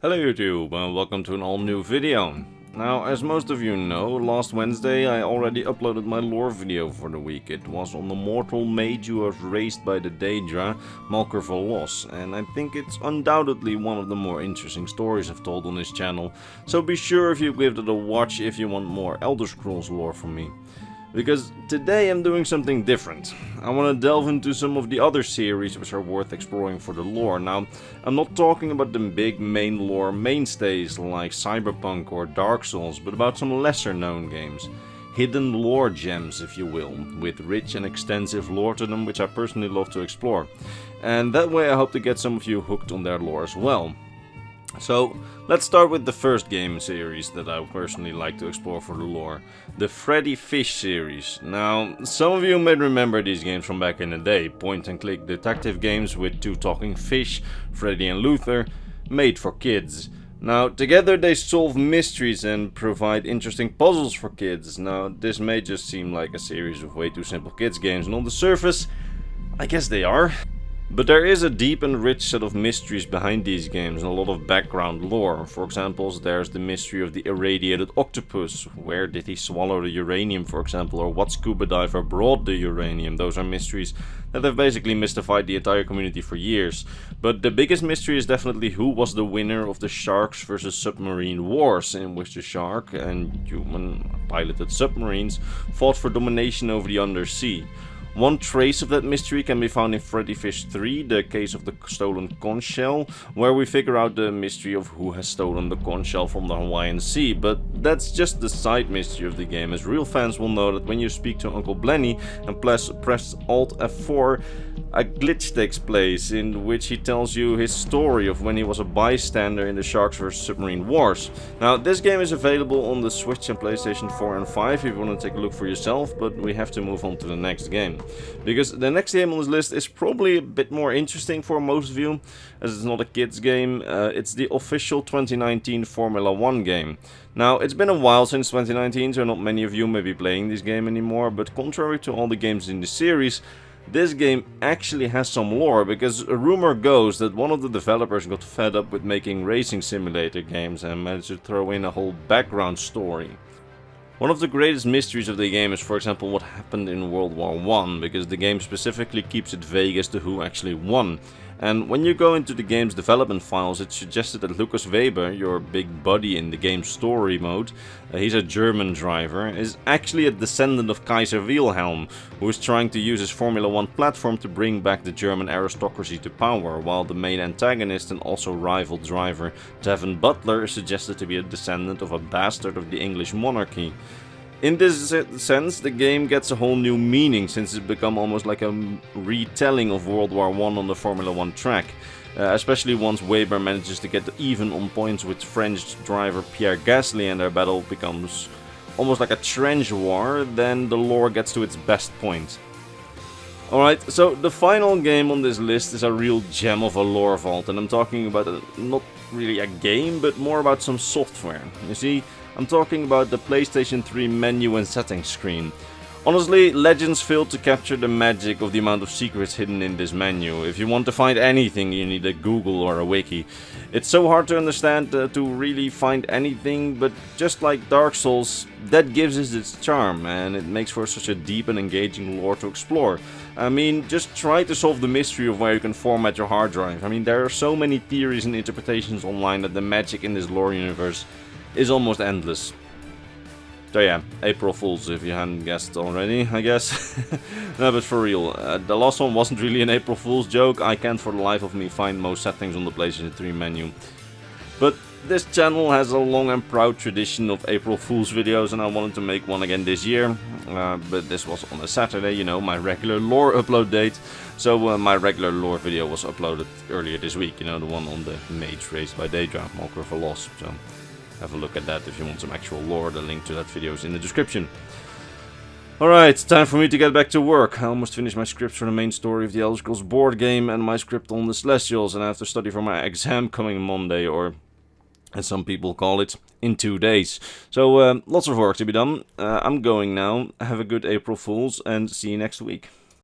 Hello YouTube and welcome to an all new video. Now, as most of you know, last Wednesday I already uploaded my lore video for the week. It was on the mortal mage who was raised by the Daedra, Malker Loss, and I think it's undoubtedly one of the more interesting stories I've told on this channel, so be sure if you give it a watch if you want more Elder Scrolls lore from me. Because today I'm doing something different. I want to delve into some of the other series which are worth exploring for the lore. Now, I'm not talking about the big main lore mainstays like Cyberpunk or Dark Souls, but about some lesser known games. Hidden lore gems, if you will, with rich and extensive lore to them which I personally love to explore. And that way I hope to get some of you hooked on their lore as well. So, let's start with the first game series that I personally like to explore for the lore, the Freddy Fish series. Now, some of you may remember these games from back in the day, point and click detective games with two talking fish, Freddy and Luther, made for kids. Now, together they solve mysteries and provide interesting puzzles for kids. Now, this may just seem like a series of way too simple kids games, and on the surface, I guess they are. But there is a deep and rich set of mysteries behind these games and a lot of background lore. For example, there's the mystery of the irradiated octopus. Where did he swallow the uranium, for example, or what scuba diver brought the uranium? Those are mysteries that have basically mystified the entire community for years. But the biggest mystery is definitely who was the winner of the sharks versus submarine wars, in which the shark and human piloted submarines fought for domination over the undersea. One trace of that mystery can be found in Freddy Fish 3, the case of the stolen conch shell, where we figure out the mystery of who has stolen the conch shell from the Hawaiian Sea. But that's just the side mystery of the game, as real fans will know that when you speak to Uncle Blenny and press Alt F4, a glitch takes place in which he tells you his story of when he was a bystander in the Sharks vs Submarine Wars. Now, this game is available on the Switch and PlayStation 4 and 5 if you want to take a look for yourself, but we have to move on to the next game. Because the next game on this list is probably a bit more interesting for most of you, as it's not a kids game. It's the official 2019 Formula 1 game. Now, it's been a while since 2019, so not many of you may be playing this game anymore, but contrary to all the games in the series, this game actually has some lore, because a rumor goes that one of the developers got fed up with making racing simulator games and managed to throw in a whole background story. One of the greatest mysteries of the game is, for example, what happened in World War I, because the game specifically keeps it vague as to who actually won. And when you go into the game's development files, it's suggested that Lucas Weber, your big buddy in the game's story mode, he's a German driver, is actually a descendant of Kaiser Wilhelm, who is trying to use his Formula 1 platform to bring back the German aristocracy to power, while the main antagonist and also rival driver Devon Butler is suggested to be a descendant of a bastard of the English monarchy. In this sense, the game gets a whole new meaning, since it's become almost like a retelling of World War I on the Formula 1 track. Especially once Weber manages to get even on points with French driver Pierre Gasly and their battle becomes almost like a trench war, then the lore gets to its best point. Alright, so the final game on this list is a real gem of a lore vault, and I'm talking about not really a game, but more about some software. You see, I'm talking about the PlayStation 3 menu and settings screen. Honestly, Legends failed to capture the magic of the amount of secrets hidden in this menu. If you want to find anything, you need a Google or a wiki. It's so hard to understand to really find anything, but just like Dark Souls, that gives it its charm, and it makes for such a deep and engaging lore to explore. I mean, just try to solve the mystery of where you can format your hard drive. I mean, there are so many theories and interpretations online that the magic in this lore universe is almost endless. So yeah, April Fools if you hadn't guessed already, I guess. No, but for real, the last one wasn't really an April Fool's joke. I can't for the life of me find most settings on the PlayStation 3 menu. But this channel has a long and proud tradition of April Fool's videos, and I wanted to make one again this year. But this was on a Saturday, you know, my regular lore upload date. So my regular lore video was uploaded earlier this week, you know, the one on the mage raised by Daedra, Malker Loss. So have a look at that if you want some actual lore. The link to that video is in the description. Alright, time for me to get back to work. I almost finished my scripts for the main story of the Elder Scrolls board game and my script on the Celestials, and I have to study for my exam coming Monday, or as some people call it, in 2 days. So lots of work to be done. I'm going now. Have a good April Fools and see you next week.